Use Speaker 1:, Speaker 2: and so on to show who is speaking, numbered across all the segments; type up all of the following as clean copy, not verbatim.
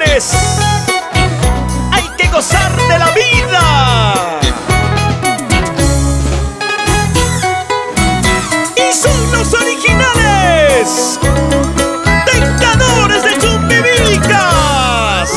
Speaker 1: Chumbivilcanes. Hay que gozar de la vida. Y son los originales Tentadores de Chumbivilcas.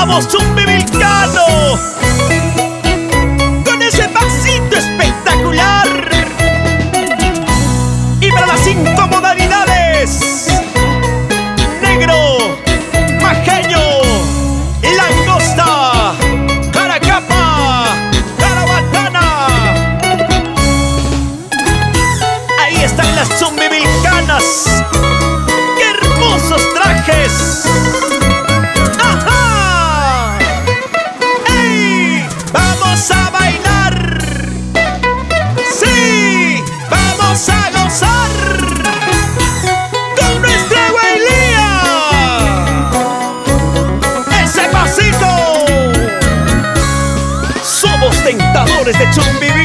Speaker 1: ¡Vamos, Chumbivilcano! Con ese pasito espectacular. Y para las 5 modalidades: negro, majeño, langosta, caracapa, carabatana. Ahí están las chumbivilcanas. ¡Qué hermosos trajes! ¡Vamos a bailar! ¡Sí! ¡Vamos a gozar con nuestra Wailía! ¡Ese pasito! Somos Tentadores de Chumbivilcas.